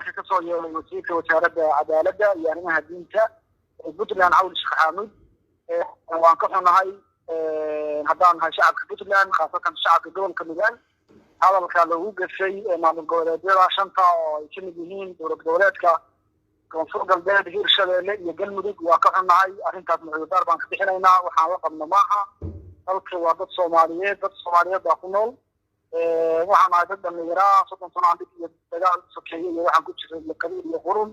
hadalka ka soo yeelay wasiirka wasaaradda cadaaladda iyo arrimaha diinta Puntland Cawli Sheekh Xamuud waan ka xunahay haddaan nahay shacabka Puntland khaasatan shacabka gobolka Midland hadalka lagu gashay maamul goboleedyada shanta oo ay ka mid yihiin dowlad goboleedka koonfur galbeed Hirshabeelle iyo Galmudug waa ka xunahay arrintaas muxuudar baan ka bixinaynaa waxaan la qabno maaha halka waa dad Soomaaliyeed baa ku nool waxaan ahay dad dhalinyaro 30 sano iyo dagaal sokeeye iyo waxaan ku jiray qabiil iyo qurun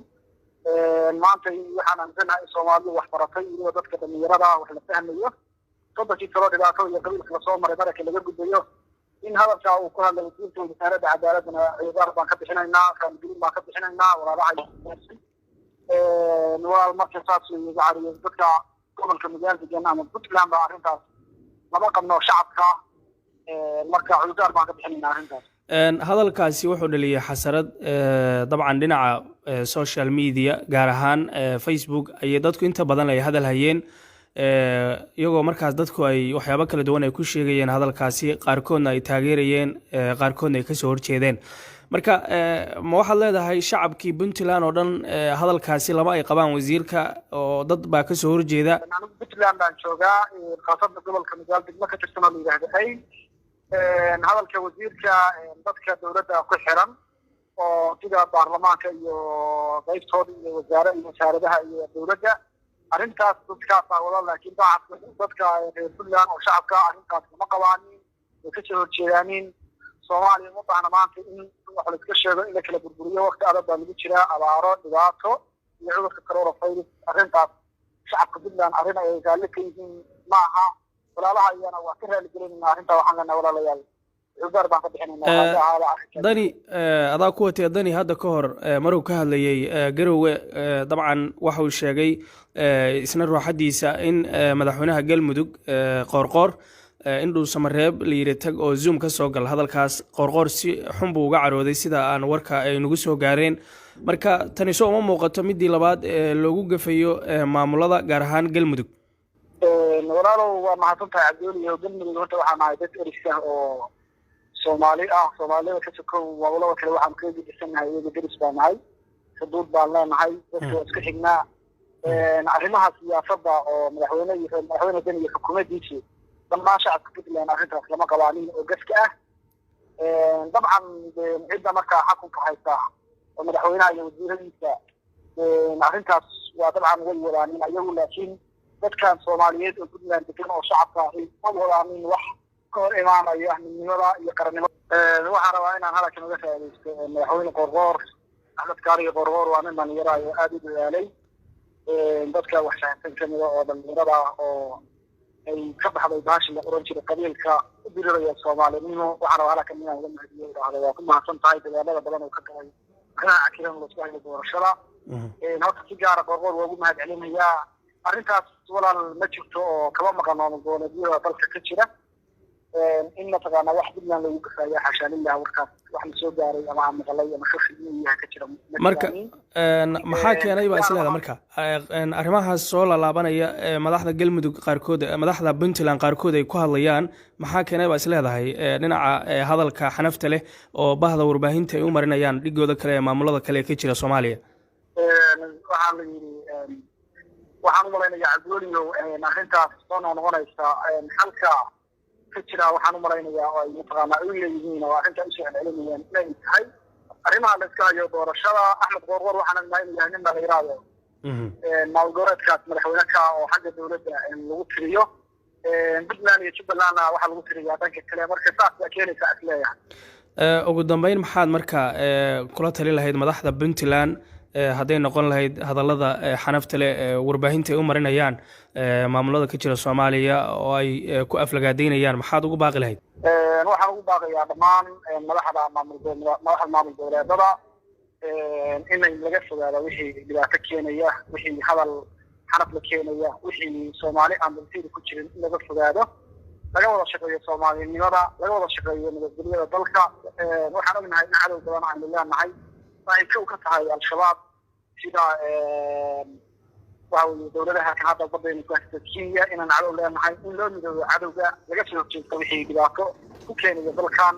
maanta waxaan aaminsanahay Soomaalidu wax baratay iyo dadka dhalinyarada wax la fahmayo dadkii kala dhigaato iyo qabiilka soo maray marka laga gudbayo in hadalka uu ku hadlay wasiirka wasaaradda cadaaladda ciidan baan ka bixinaynaa kan dib baan ka bixinaynaa walaalaha walaal marka saas iyo gaariyo dadka gobolka Midland ama Puntland baa arrintaas lama qabno shacabka marka ciidan baan ka bixinaynaa arrintaas hadalkaasi wuxuu dhaliyay xasarad dabcan dhinaca social media gaar ahaan Facebook ay dadku inta badan ay hadal hayeen iyagoo markaas dadku ay waxyaabo kala duwan ay ku sheegayeen hadalkaasi qaarkoodna ay taageerayeen qaarkoodna ay ka soo horjeedeen marka ma waxaad leedahay shacabkii Puntland oo dhan hadalkaasi lama ay qabaan wasiirka oo dad baa ka soo horjeeda anigu Puntland baan joogaa qaasada gobolka Midland degmo ka tirsan oo yiraahday hadalka wasiirka dadka dawladda ku xiran oo sida baarlamaanka iyo qaybtooda iyo wasaaradaha iyo dawladda arrintaas dadka wada laakiin dadka Puntland oo shacabka arrintaas ma qabaanin oo ka soo horjeedaanin Soomaaliya ma baahna maanta in wax la iska sheego in la kala burburiyo waqti adag baa lagu jiraa abaaro dhibaato iyo cudurka coronavirus arrintaas shacabka Puntland arrin ay gaali ka yihiin maaha walaalaha ayana waa ka raali gelinaynaa arrinta waxaan leenahay walaalayaal ciidan baan ka bixinaynaa dani adaa ku watay dani hadda ka hor maruu ka hadlayay Garowe dabcan waxa uu sheegay isna ruuxadiisa in madaxweynaha Galmudug Qoorqoor induu Samareeb la yiri tag oo Zoom ka soo gal hadalkaas Qoorqoor si xun buu uga carooday sida aan warka ay nagu soo gaareen marka tani soo uma muuqato midii labaad loogu gafayo maamulada gaar ahaan Galmudug walaalow waa mahadsantahay Cabduul iyo Galmudug horta waxaan ahay dad eriska oo Soomaalida ka sokow walaalada kale waxaan ka gudbisanahay iyaga deris baan nahay xuduud baan leenahay dadka iska xignaa arrimaha siyaasadda oo madaxweyne dani iyo xukuumaddiisa dhammaan shacabka Puntland arrintaas lama qabaanin oo gaska ah dabcan cidda markaa xukunka haysta oo madaxweynaha iyo wasiiradiisa arrintaas waa dabcan way wadaanin ayagu laakiin dadkan Soomaaliyeed oo Puntland degan oo shacabka ay wadaanin wax ka hor imaanayo ahmiyada iyo qarannimada waxaan rabaa inaan halkan uga faa'iideysto madaxweyne Qoorqoor Axmed Kaari Qoorqoor waa nin dhalinyaro ah oo aad u dadaalay dadka wax fahamsan kamida oo dhalinyarada oo ay ka baxday baashi la oran jiray qabiilka u diraya Soomaaliyadnimo waxaan rabaa halkan inaan uga mahadiyo waa ku mahadsan tahay dadaalada badan oo ka galay qanaaca kiran loo soo hayay doorashada halka si gaar ah Qoorqoor waa ugu mahadcelinayaa arrintaas walaal ma jirto oo kaba maqano goboleedyada dalka ka jira in la tagana wax Puntland lagu gafayo xashaalillah warkaas wax la soo gaaray ama maqalay ama shaqadiisa ka jira marka maxaa keenay baa isleeda marka arrimahaas soo laabanaya madaxda Galmudug qaarkood madaxda Puntland qaarkood ay ku hadlayaan maxaa keenay baa isleedahay dhinaca hadalka xanafta leh oo bahda warbaahinta ay u marinayaan dhigooda kale maamulada kale ka jira Soomaaliya waxaan u malaynayaa Cabduul arrintaas soo noqonaysa halka كتير وحنا مرينا يا متقنا أولي يجينا وأنت إيش علميا لا ينتهي أريمها لسكايو دور الشرع أحمد غرور وحنا مرينا يعني ما غيره موجودات كات ملحونك وحاجة دولة الوتريو بدنا نشوف لنا واحد الوتريو هذاك الكلام مركزات أكيد كأكلها ugu dambeyn maxaad marka kula tali lahayd madaxda Puntland haday noqon lahayd hadalada xanafta leh warbaahinta ay u marinayaan maamulada ka jira Soomaaliya oo ay ku aflagaadeynayaan maxaad ugu baaqi lahayd waxaan ugu baaqayaa dhammaan madaxda maamul goboleedyada inay laga fogaado wixii dhibaato keenaya wixii hadal xanaf la keenaya wixii Soomaali aan dalkeeda ku jirin in laga fogaado laga wada shaqeeyo Soomaalinimada laga wada shaqeeyo nabadgelyada dalka waxaan ognahay in cadow badan aan leenahay waxay ka tahay al-shabaab sida waxa dawladaha ka hadda badayna ku haysata Kenya inaan cadow leenahay in loo midoobo cadowga laga soo jeesto wixii dhibaato ku keenaya dalkan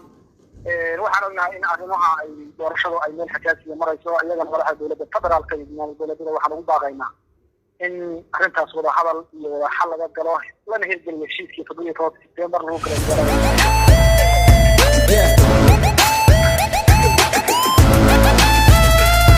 waxaan ognahay in arrimaha ay doorashadu ay meel xasaasiya marayso iyagana madaxda dowladda federaalka iyo dowladda waxaan ugu baaqaynaa in arrintaas wada hadal iyo wada xal laga galo lana hirgeliyo heshiiskii 17 Sebtembar lagu kala